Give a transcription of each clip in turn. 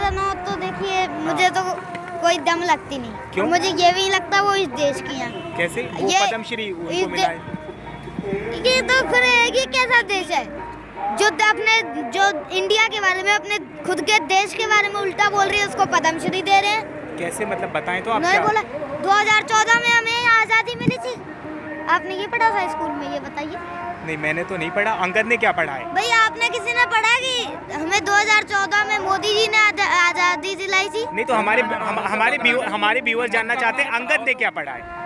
पसंद हो तो देखिए मुझे तो कोई दम लगती नहीं। क्यों? मुझे ये भी नहीं लगता वो इस देश की हैं। कैसे वो ये पद्मश्री उनको मिला है? ये तो फिर ये कैसा देश है जो इंडिया के बारे में अपने खुद के देश के बारे में उल्टा बोल रही है, उसको पद्मश्री दे रहे हैं। कैसे मतलब बताएं तो आप उन्होंने क्या? बोला 2014 में हमें आज़ादी मिली थी। आपने ये पढ़ा था स्कूल में, ये बताइए। नहीं मैंने तो नहीं पढ़ा। अंगद ने क्या पढ़ा है? भाई आपने किसी ने पढ़ा कि हमें 2014 में मोदी जी ने आज़ादी दिलाई थी? नहीं तो हमारे व्यूअर जानना चाहते हैं अंगद ने क्या पढ़ा है?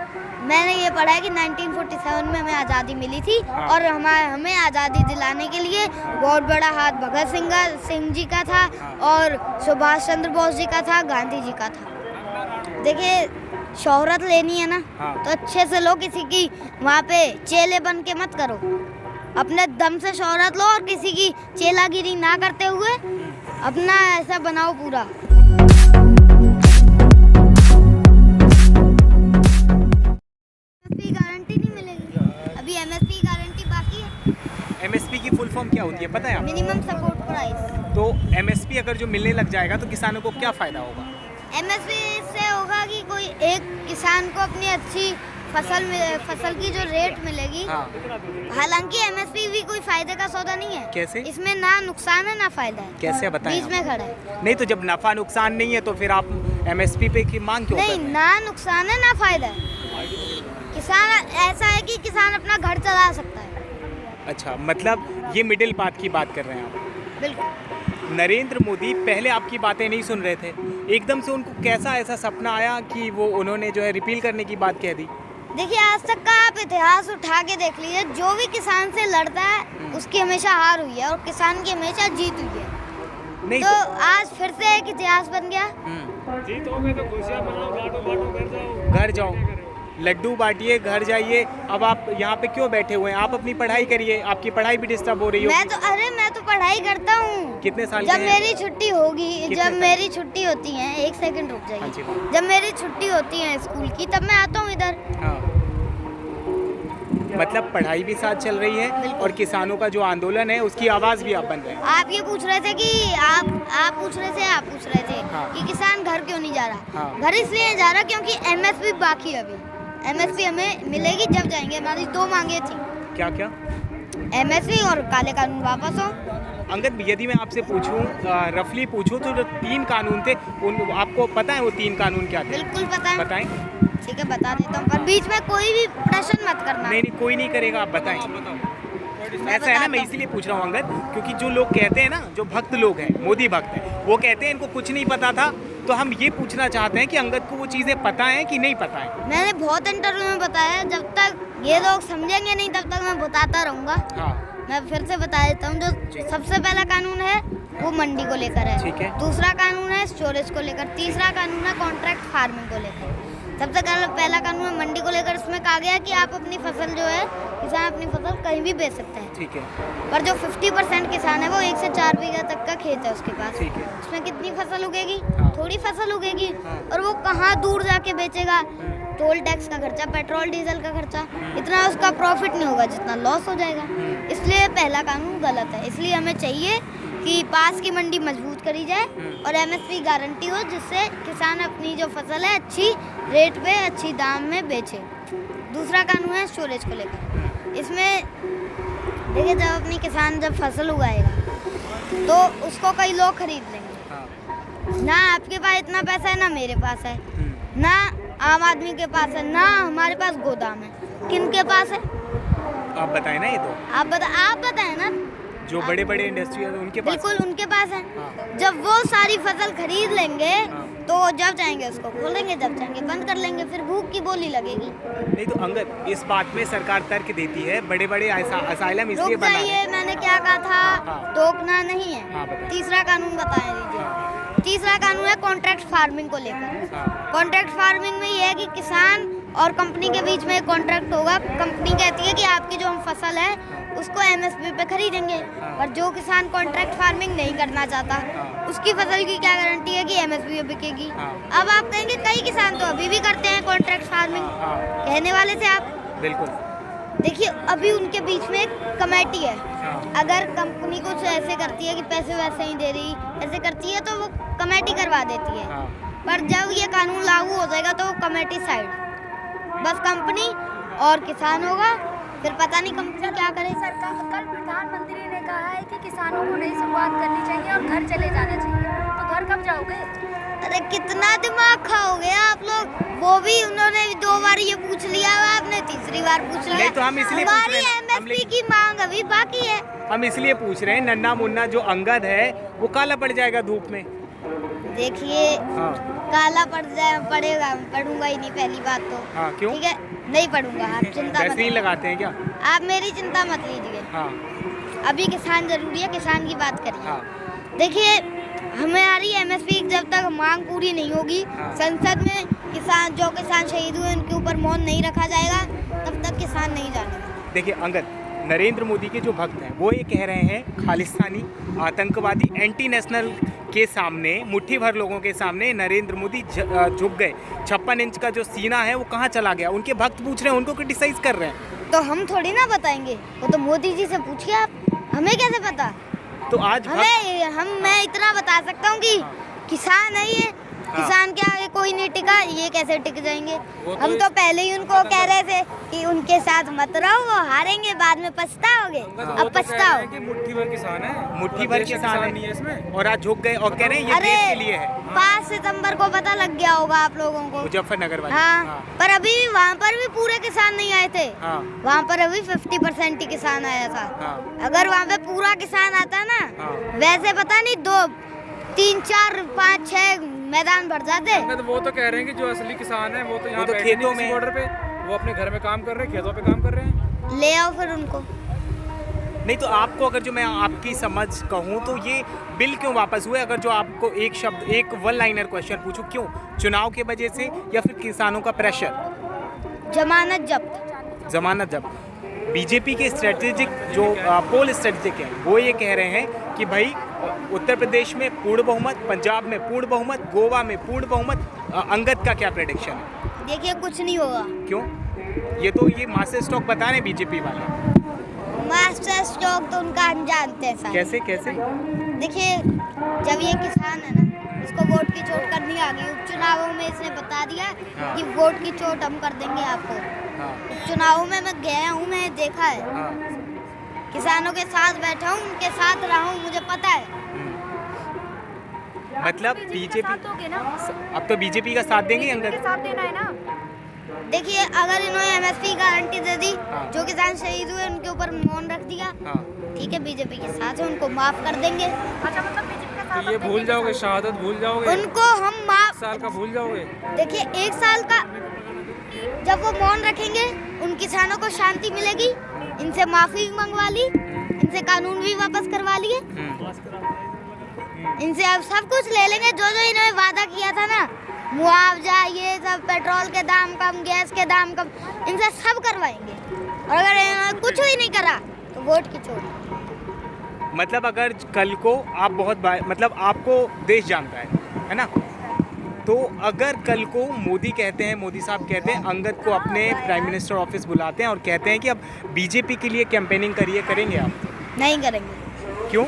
मैंने ये पढ़ा है कि 1947 में हमें आज़ादी मिली थी। हाँ। और हमें आज़ादी दिलाने के लिए बहुत बड़ा हाथ भगत सिंह जी का था। हाँ। और सुभाष चंद्र बोस जी का था, गांधी जी का था। देखिए शोहरत लेनी है ना, हाँ। तो अच्छे से लो, किसी की वहाँ पे चेले बन के मत करो। अपने दम से शोहरत लो और किसी की चेलागिरी ना करते हुए अपना ऐसा बनाओ पूरा। गारंटी नहीं मिलेगी, अभी एमएसपी गारंटी बाकी है। एमएसपी की फुल फॉर्म क्या होती है पता है आपको? Minimum support price. तो एमएसपी अगर जो मिलने लग जाएगा तो किसानों को क्या फायदा होगा? एमएसपी से होगा कि कोई एक किसान को अपनी अच्छी फसल की जो रेट मिलेगी। हाँ। हालांकि एमएसपी भी कोई फायदे का सौदा नहीं है। कैसे? इसमें ना नुकसान है ना फायदा है। कैसे बताएं बीच आप? में खड़ा है। नहीं तो जब नफा नुकसान नहीं है तो फिर आप एमएसपी पे की मांग क्यों कर नहीं, रहे हैं? ना नुकसान है ना फायदा है। किसान ऐसा है कि किसान अपना घर चला सकता है। अच्छा मतलब ये मिडिल पाथ की बात कर रहे हैं आप। बिल्कुल। नरेंद्र मोदी पहले आपकी बातें नहीं सुन रहे थे, एकदम से उनको कैसा ऐसा सपना आया कि वो उन्होंने जो है रिपील करने की बात कह दी? देखिए आज तक का आप इतिहास उठा के देख लीजिए, जो भी किसान से लड़ता है उसकी हमेशा हार हुई है और किसान की हमेशा जीत हुई है। नहीं तो आज फिर से एक इतिहास बन गया। जीत हो गई तो खुशियाँ मनाओ, लाडो बांटो, घर जाओ, लड्डू बांटिए, घर जाइए। अब आप यहाँ पे क्यों बैठे हुए हैं? आप अपनी पढ़ाई करिए, आपकी पढ़ाई भी डिस्टर्ब हो रही मैं तो पढ़ाई करता हूँ। कितने साल जब के हैं? मेरी छुट्टी होगी, कितने जब साल? मेरी छुट्टी होती है, एक सेकंड रुक हाँ जी, जाइए। जब मेरी छुट्टी होती है स्कूल की तब मैं आता हूँ इधर। हाँ। मतलब पढ़ाई भी साथ चल रही है और किसानों का जो आंदोलन है उसकी आवाज भी आप बन रहे हैं। आप ये पूछ रहे थे कि आप पूछ रहे थे हाँ। कि किसान घर क्यों नहीं जा रहा। हाँ। घर इसलिए नहीं जा रहा क्योंकि एमएसपी बाकी है। अभी एमएसपी हमें मिलेगी जब जाएंगे। हमारी 2 मांगे थी, क्या क्या? एमएसपी और काले कानून वापस हो। अंगद यदि मैं आपसे पूछूं, रफली पूछूं तो जो 3 कानून थे उन आपको पता है वो 3 कानून क्या थे? बिल्कुल पता है। बताएं। ठीक है बता देता हूँ, पर बीच में कोई भी प्रश्न मत करना। नहीं कोई नहीं करेगा, आप बताएं। ऐसा है ना, मैं इसीलिए पूछ रहा हूँ अंगद, क्योंकि जो लोग कहते हैं ना, जो भक्त लोग हैं, मोदी भक्त हैं, वो कहते हैं इनको कुछ नहीं पता था। तो हम ये पूछना चाहते हैं कि अंगद को वो चीज़ें पता है कि नहीं पता है? मैंने बहुत इंटरव्यू में बताया, जब तक ये लोग समझेंगे नहीं तब तक मैं बताता रहूँगा। हाँ मैं फिर से बता देता हूँ। जो सबसे पहला कानून है वो मंडी को लेकर है। ठीक है। दूसरा कानून है स्टोरेज को लेकर। तीसरा कानून है कॉन्ट्रैक्ट फार्मिंग को लेकर। सबसे पहला कानून है मंडी को लेकर। इसमें कहा गया है कि आप अपनी फसल जो है, किसान अपनी फसल कहीं भी बेच सकते हैं। ठीक है। पर जो 50% किसान है वो 1 से 4 बीघा तक का खेत है उसके पास। ठीक है। उसमें कितनी फसल उगेगी? हाँ। थोड़ी फसल उगेगी। हाँ। और वो कहाँ दूर जाके बेचेगा? टोल टैक्स का खर्चा, पेट्रोल डीजल का खर्चा, इतना उसका प्रॉफिट नहीं होगा जितना लॉस हो जाएगा। इसलिए पहला कानून गलत है। इसलिए हमें चाहिए कि पास की मंडी मजबूत करी जाए और एमएसपी गारंटी हो, जिससे किसान अपनी जो फसल है अच्छी रेट पे अच्छी दाम में बेचे। दूसरा कानून है स्टोरेज को लेकर। इसमें देखिए जब अपनी किसान जब फसल उगाएगा तो उसको कई लोग खरीद लेंगे। हाँ। ना आपके पास इतना पैसा है, ना मेरे पास है, ना आम आदमी के पास है, ना हमारे पास गोदाम है। किन के पास है? आप बताएं ना, ये तो आप बताएं ना। जो बड़े बड़े इंडस्ट्री है उनके पास। बिल्कुल उनके पास है। हाँ। जब वो सारी फसल खरीद लेंगे हाँ। तो जब चाहेंगे उसको खोलेंगे, जब चाहेंगे बंद कर लेंगे, फिर भूख की बोली लगेगी। नहीं तो अंगद इस बात में सरकार तर्क देती है, बड़े बड़े असाइलम इसलिए रुक बना जाइए, है। मैंने क्या कहा था? हाँ। टोकना नहीं है। हाँ, बताइए। तीसरा कानून बताएं दीजिए। तीसरा कानून है कॉन्ट्रैक्ट फार्मिंग को लेकर। हाँ। कॉन्ट्रैक्ट फार्मिंग में ये है कि किसान और कंपनी के बीच में एक कॉन्ट्रैक्ट होगा। कंपनी कहती है कि आपकी जो हम फसल है उसको एमएसपी पे खरीदेंगे। हाँ। पर जो किसान कॉन्ट्रैक्ट फार्मिंग नहीं करना चाहता, हाँ। उसकी फसल की क्या गारंटी है कि एमएसपी पे बिकेगी? हाँ। अब आप कहेंगे कई किसान तो अभी भी करते हैं कॉन्ट्रैक्ट फार्मिंग। हाँ। कहने वाले थे आप। बिल्कुल। देखिए अभी उनके बीच में एक कमेटी है। हाँ। अगर कंपनी कुछ ऐसे करती है कि पैसे वैसे नहीं दे रही, ऐसे करती है तो वो कमेटी करवा देती है। हाँ। पर जब ये कानून लागू हो जाएगा तो वो कमेटी साइड, बस कंपनी और किसान होगा, फिर पता नहीं कंपनी क्या करे। सरकार कल प्रधानमंत्री ने कहा है कि किसानों को नई शुरुआत करनी चाहिए और घर चले जाना चाहिए, तो घर कब जाओगे? अरे कितना दिमाग खाओगे आप लोग? वो भी उन्होंने 2 बार ये पूछ लिया, आपने तीसरी बार पूछ लिया। नहीं तो हम इसलिए पूछ हमारी रहे हैं, हम एमएसपी की मांग अभी बाकी है। हम इसलिए पूछ रहे हैं, नन्ना मुन्ना जो अंगद है वो काला पड़ जाएगा धूप में। देखिए हाँ। काला पड़ेगा, पढ़ूंगा ही नहीं पहली बात तो। हाँ, क्यों? ठीक है, नहीं पढ़ूंगा, आप चिंता मत वैसे ही लगाते हैं क्या? आप मेरी चिंता मत लीजिए। हाँ। अभी किसान जरूरी है, किसान की बात करिए। हाँ। देखिए हमारी एमएसपी जब तक मांग पूरी नहीं होगी, हाँ। संसद में किसान शहीद हुए उनके ऊपर मौन नहीं रखा जाएगा, तब तक किसान नहीं जानेंगे। देखिए अंगद, नरेंद्र मोदी के जो भक्त हैं वो ये कह रहे हैं खालिस्तानी आतंकवादी एंटी नेशनल के सामने, मुट्ठी भर लोगों के सामने नरेंद्र मोदी झुक गए। 56 इंच का जो सीना है वो कहाँ चला गया? उनके भक्त पूछ रहे हैं, उनको क्रिटिसाइज कर रहे हैं। तो हम थोड़ी ना बताएंगे, वो तो मोदी जी से पूछिए आप, हमें कैसे पता? तो आज मैं इतना बता सकता हूँ कि किसान है ये, किसान के आगे कोई नहीं टिका, ये कैसे टिक जाएंगे? हम तो पहले ही उनको कह रहे थे कि उनके साथ मत रहो, वो हारेंगे, बाद में पछताओगे। अब पछताओ। मुट्ठी भर किसान है, मुट्ठी भर किसान नहीं है इसमें, और आज झुक गए और कह रहे हैं ये देश के लिए है। 5 सितंबर को पता लग गया होगा आप लोगों को, मुजफ्फरनगर वाले। हाँ। पर अभी वहाँ पर भी पूरे किसान नहीं आए थे। हाँ। वहाँ पर अभी 50% ही किसान आया था। हाँ। अगर वहाँ पे पूरा किसान आता ना, हाँ। वैसे पता नहीं 2, 3, 4, 5, 6 मैदान भर जाते। तो वो तो कह रहे हैं कि जो असली किसान है वो तो यहाँ तो बैठे खेतों नहीं किसी में, बॉर्डर पे, वो अपने घर में काम कर रहे हैं, खेतों पे काम कर रहे हैं। ले आओ फिर उनको। नहीं तो आपको, अगर जो मैं आपकी समझ कहूँ तो ये बिल क्यों वापस हुए? अगर जो आपको एक शब्द, एक वन लाइनर क्वेश्चन पूछूं, क्यों? चुनाव के वजह से या फिर किसानों का प्रेशर? जमानत जब्त। जमानत जब्त। बीजेपी के स्ट्रेटेजिक जो पोल स्ट्रेटेजिक हैं वो ये कह रहे हैं कि भाई उत्तर प्रदेश में पूर्ण बहुमत, पंजाब में पूर्ण बहुमत, गोवा में पूर्ण बहुमत। अंगद का क्या प्रेडिक्शन है? देखिए कुछ नहीं होगा। क्यों? ये तो ये मास्टर स्ट्रोक बता रहे हैं बीजेपी वाले। मास्टर स्ट्रोक तो उनका हम जानते हैं साहब। कैसे कैसे? देखिए जब ये किसान है ना, इसको वोट की चोट करनी आ गई, उपचुनावों में इसने बता दिया हाँ। कि वोट की चोट हम कर देंगे आपको। हाँ। उपचुनावों में मैं गया हूँ, मैं देखा है, हाँ। किसानों के साथ बैठा हूँ, उनके साथ रहा हूँ, मुझे पता है। मतलब बीजेपी दोगे ना, अब तो बीजेपी का साथ देंगे अंगद? साथ देना है ना। देखिए अगर इन्होंने एमएसपी गारंटी दे दी, हाँ। जो किसान शहीद हुए उनके ऊपर मौन रख दिया, हाँ। ठीक है, बीजेपी के साथ है, उनको माफ कर देंगे। अच्छा मतलब बीजेपी का तो ये भूल जाओगे, शहादत भूल जाओगे, उनको हम माफ, साल का भूल जाओगे। देखिए 1 साल का जब वो मौन रखेंगे, उन किसानों को शांति मिलेगी, इनसे माफी भी मंगवा ली, इनसे कानून भी वापस करवा लिए, इनसे अब सब कुछ ले लेंगे। जो जो इन्होंने वादा किया था ना, मुआवजा, ये सब, पेट्रोल के दाम कम, गैस के दाम कम, इनसे सब करवाएंगे। और अगर इन्होंने कुछ भी नहीं करा तो वोट की चोट। मतलब अगर कल को आप मतलब आपको देश जानता है ना, तो अगर कल को मोदी कहते हैं, मोदी साहब कहते हैं अंगद को अपने प्राइम मिनिस्टर ऑफिस बुलाते हैं और कहते हैं कि अब बीजेपी के लिए कैंपेनिंग करिए, करेंगे आप? नहीं करेंगे। क्यों?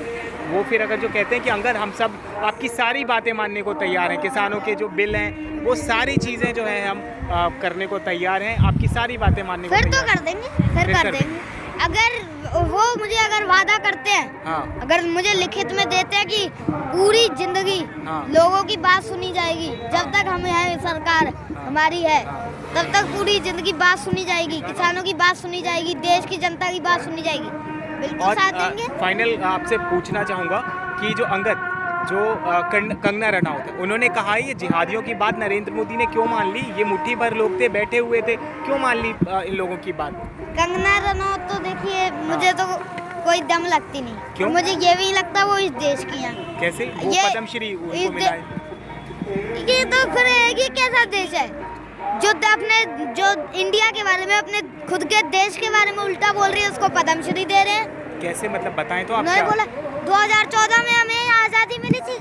वो फिर अगर जो कहते हैं कि अंगद हम सब आपकी सारी बातें मानने को तैयार हैं, किसानों के जो बिल हैं वो सारी चीज़ें जो हैं हम करने को तैयार हैं, आपकी सारी बातें मानने को फिर तो तैयार कर देंगे, फिर कर देंगे। अगर वो मुझे अगर वादा करते हैं, हाँ। अगर मुझे लिखित में देते हैं कि पूरी जिंदगी हाँ। लोगों की बात सुनी जाएगी, जब तक हम हैं, सरकार हमारी है, तब तक पूरी जिंदगी बात सुनी जाएगी, किसानों की बात सुनी जाएगी, देश की जनता की बात सुनी जाएगी, बिल्कुल साथ देंगे। फाइनल आपसे पूछना चाहूँगा कि जो अंगद, जो कंगना रनौत है, उन्होंने कहा ये जिहादियों की बात नरेंद्र मोदी ने क्यों मान ली? ये मुट्ठी भर लोग थे, बैठे हुए थे, क्यों मान ली इन लोगों की बात? कंगना रनौत तो देखिए मुझे तो कोई दम लगती नहीं। क्यों? मुझे ये भी नहीं लगता वो इस देश की हैं। कैसे? वो ये पद्मश्री उनको मिला है। ये तो फिर ये कैसा देश है जो अपने, जो इंडिया के बारे में, अपने खुद के देश के बारे में उल्टा बोल रही है, उसको पद्मश्री दे रहे हैं? कैसे? मतलब बताएं तो आप। उन्होंने बोला 2014 में हमें आज़ादी मिली थी,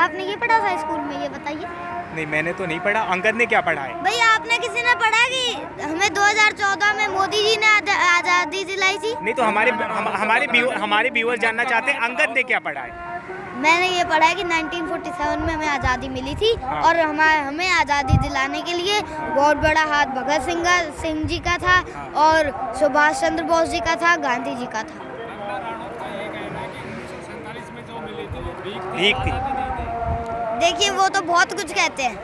आपने ये पढ़ा था स्कूल में, ये बताइए। नहीं, मैंने तो नहीं पढ़ा। अंगद ने क्या पढ़ा है? भाई आपने किसी ने पढ़ा कि हमें 2014 में मोदी जी ने आज़ादी दिलाई थी? नहीं तो हमारे व्यूअर जानना चाहते हैं अंगद ने क्या पढ़ा है। मैंने ये पढ़ा है कि 1947 में हमें आज़ादी मिली थी और हमें आज़ादी दिलाने के लिए बहुत बड़ा हाथ भगत सिंह जी का था और सुभाष चंद्र बोस जी का था, गांधी जी का था। ठीक थी। देखिए वो तो बहुत कुछ कहते हैं,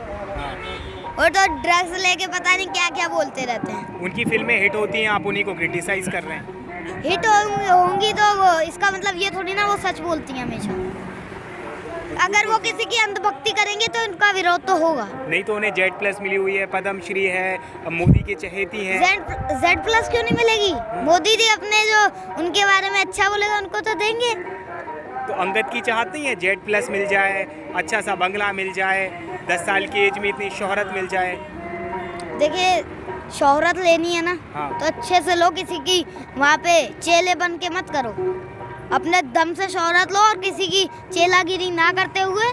वो तो ड्रग्स लेके पता नहीं क्या क्या बोलते रहते हैं। उनकी फिल्में हिट होती हैं, आप उन्हीं को क्रिटिसाइज कर रहे हैं। हिट होंगी तो वो इसका मतलब ये थोड़ी ना वो सच बोलती हैं हमेशा। अगर वो किसी की अंधभक्ति करेंगे तो उनका विरोध तो होगा। नहीं तो उन्हें Z+ मिली हुई है, पद्मश्री है, मोदी के चहेती हैं। Z+ क्यों नहीं मिलेगी? मोदी जी अपने जो उनके बारे में अच्छा बोलेगा उनको तो देंगे। तो अंगद की चाहत नहीं है Z+ मिल जाए, अच्छा सा बंगला मिल जाए, 10 साल की एज में इतनी शोहरत मिल जाए। देखिए शोहरत लेनी है ना, हाँ। तो अच्छे से लो, किसी की वहाँ पे चेले बन के मत करो। अपने दम से शोहरत लो और किसी की चेलागिरी ना करते हुए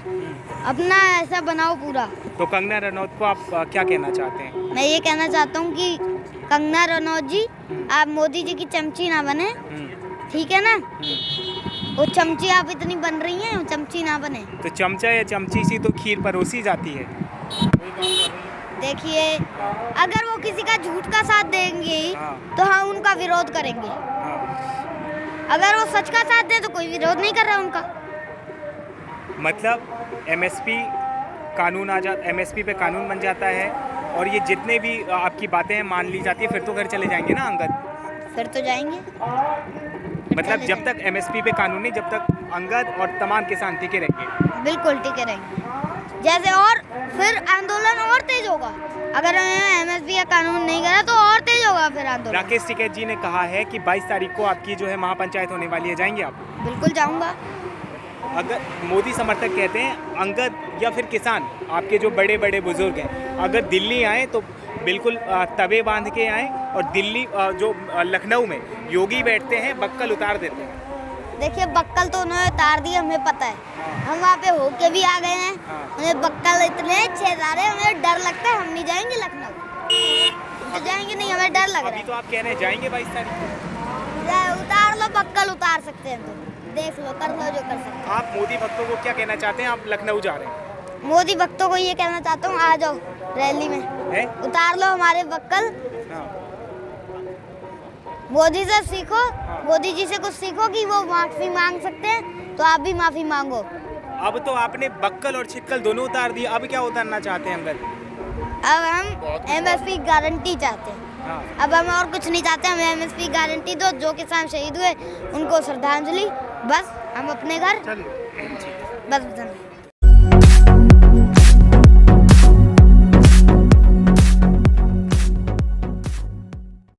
अपना ऐसा बनाओ पूरा। तो कंगना रनौत को आप क्या कहना चाहते हैं? मैं ये कहना चाहता हूँ कि कंगना रनौत जी, आप मोदी जी की चमची ना बने, ठीक है ना? वो चमची आप इतनी बन रही हैं, वो चमची ना बने। तो चमचा या चमची सी तो खीर परोसी जाती है। देखिए अगर वो किसी का झूठ का साथ देंगे तो हम उनका विरोध करेंगे, अगर वो सच का साथ दे तो कोई विरोध नहीं कर रहा उनका। मतलब MSP पे कानून बन जाता है और ये जितने भी आपकी बातें हैं मान ली जाती है, फिर तो घर चले जाएंगे ना अंगद? फिर तो जाएंगे। मतलब जब तक MSP पे कानून नहीं, जब तक अंगद और तमाम किसान टिके रहेंगे। बिल्कुल टिके रहेंगे। जैसे और फिर आंदोलन और तेज होगा, अगर MSP का कानून नहीं करा तो और तेज होगा फिर आंदोलन। राकेश टिकैत जी ने कहा है कि 22 तारीख को आपकी जो है महापंचायत होने वाली है, जाएंगे आप? बिल्कुल जाऊंगा। अगर मोदी समर्थक कहते हैं अंगद या फिर किसान, आपके जो बड़े बड़े बुजुर्ग हैं, अगर दिल्ली आए तो बिल्कुल तवे बांध के आए, और दिल्ली जो लखनऊ में योगी बैठते हैं बक्कल उतार देते हैं। देखिए बक्कल तो उन्होंने उतार दिया, हमें पता है, हम वहाँ पे होके भी आ गए हैं। उन्हें बक्कल इतने अच्छे उतारे, हमें डर लगता है, हम नहीं जाएंगे लखनऊ। तो जाएंगे नहीं, हमें डर लग रहा है। अभी तो आप कह रहे हैं जाएंगे 22 तारीख को। उतार लो बक्कल, उतार सकते हैं तो देख लो, कर लो जो कर सकते हैं। आप मोदी भक्तों को क्या कहना चाहते हैं? आप लखनऊ जा रहे हैं। मोदी भक्तों को ये कहना चाहता हूँ, आ जाओ रैली में, है? उतार लो हमारे बक्कल। हाँ। मोदी से सीखो, मोदी जी से कुछ सीखो कि वो माफी मांग सकते हैं, तो आप भी माफी मांगो। अब तो आपने बक्कल और छिक्कल दोनों उतार दिए, अब क्या उतारना चाहते हैं अंगद? अब हम MSP गारंटी चाहते हैं। हाँ। अब हम और कुछ नहीं चाहते, हमें MSP गारंटी दो। जो किसान शहीद हुए उनको श्रद्धांजलि, बस हम अपने घर, बस।